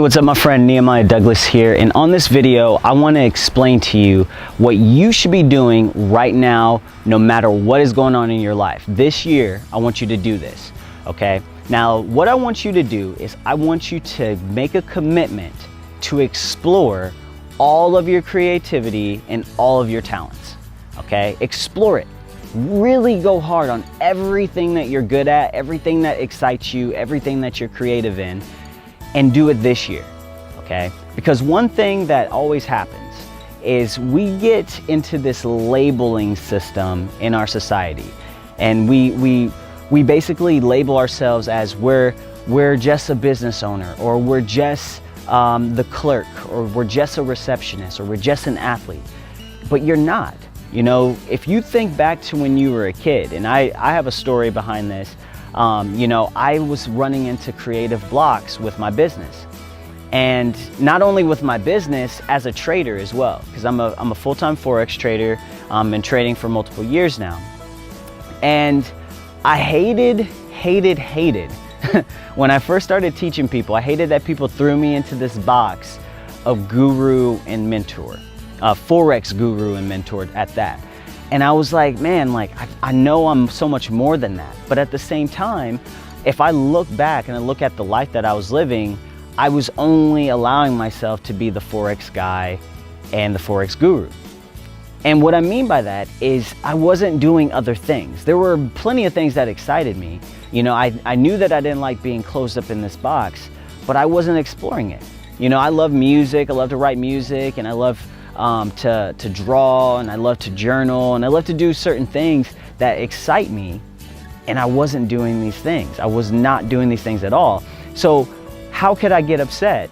Hey, what's up, my friend Nehemiah Douglas here, and on this video I want to explain to you what you should be doing right now no matter what is going on in your life. This year I want you to do this, okay? Now what I want you to do is I want you to make a commitment to explore all of your creativity and all of your talents, okay? Explore it. Really go hard on everything that you're good at, everything that excites you, everything that you're creative in, and do it this year, okay? Because one thing that always happens is we get into this labeling system in our society, and we basically label ourselves as we're just a business owner, or we're just the clerk, or we're just a receptionist, or we're just an athlete. But you're not. You know, if you think back to when you were a kid, and I have a story behind this. You know, I was running into creative blocks with my business, and not only with my business, as a trader as well, because I'm a full-time Forex trader, and trading for multiple years now. And I hated when I first started teaching people, I hated that people threw me into this box of guru and mentor, Forex guru and mentor at that. And I was like, man, like I know I'm so much more than that. But at the same time, if I look back and I look at the life that I was living, I was only allowing myself to be the Forex guy and the Forex guru. And what I mean by that is I wasn't doing other things. There were plenty of things that excited me. You know, I knew that I didn't like being closed up in this box, but I wasn't exploring it. You know, I love music, I love to write music, and I love to draw, and I love to journal, and I love to do certain things that excite me, and I wasn't doing these things. I was not doing these things at all. So how could I get upset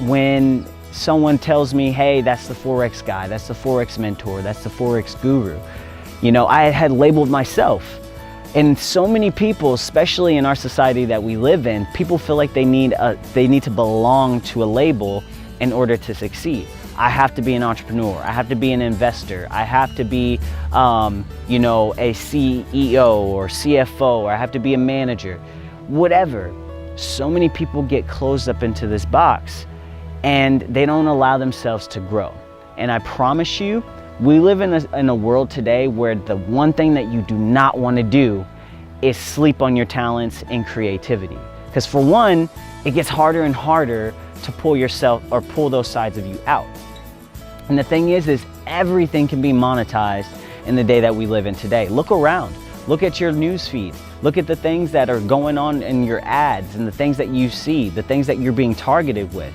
when someone tells me, hey, that's the Forex guy, that's the Forex mentor, that's the Forex guru? You know, I had labeled myself. And so many people, especially in our society that we live in, people feel like they need to belong to a label in order to succeed. I have to be an entrepreneur, I have to be an investor, I have to be, you know, a CEO or CFO, or I have to be a manager, whatever. So many people get closed up into this box and they don't allow themselves to grow. And I promise you, we live in a world today where the one thing that you do not want to do is sleep on your talents and creativity. Because for one, it gets harder and harder to pull yourself or pull those sides of you out. And the thing is everything can be monetized in the day that we live in today. Look around, look at your news feed, look at the things that are going on in your ads and the things that you see, the things that you're being targeted with.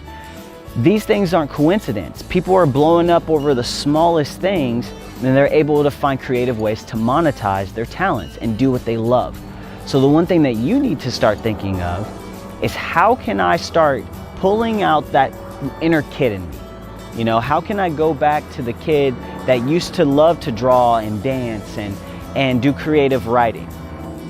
These things aren't coincidence. People are blowing up over the smallest things, and they're able to find creative ways to monetize their talents and do what they love. So the one thing that you need to start thinking of is, how can I start pulling out that inner kid in me? You know, how can I go back to the kid that used to love to draw and dance and do creative writing?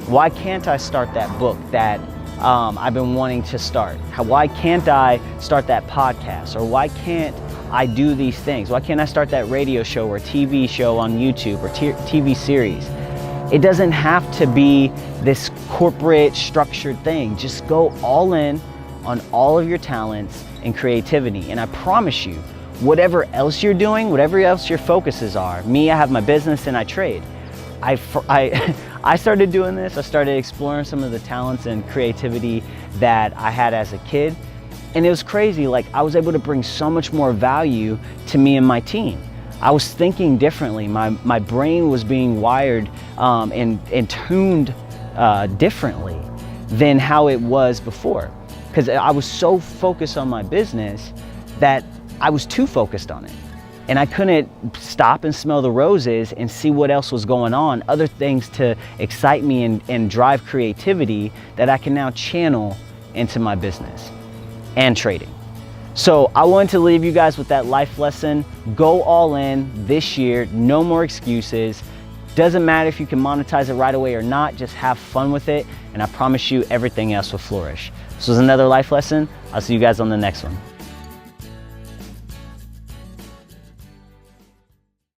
Why can't I start that book that I've been wanting to start? Why can't I start that podcast? Or why can't I do these things? Why can't I start that radio show or TV show on YouTube or TV series? It doesn't have to be this corporate structured thing. Just go all in on all of your talents and creativity. And I promise you, whatever else you're doing, whatever else your focuses are, me, I have my business and I trade. I started doing this. I started exploring some of the talents and creativity that I had as a kid. And it was crazy. Like, I was able to bring so much more value to me and my team. I was thinking differently. My brain was being wired and tuned differently than how it was before. Because I was so focused on my business that I was too focused on it. And I couldn't stop and smell the roses and see what else was going on, other things to excite me and drive creativity that I can now channel into my business and trading. So I wanted to leave you guys with that life lesson. Go all in this year, no more excuses. Doesn't matter if you can monetize it right away or not, just have fun with it, and I promise you everything else will flourish. This was another life lesson. I'll see you guys on the next one.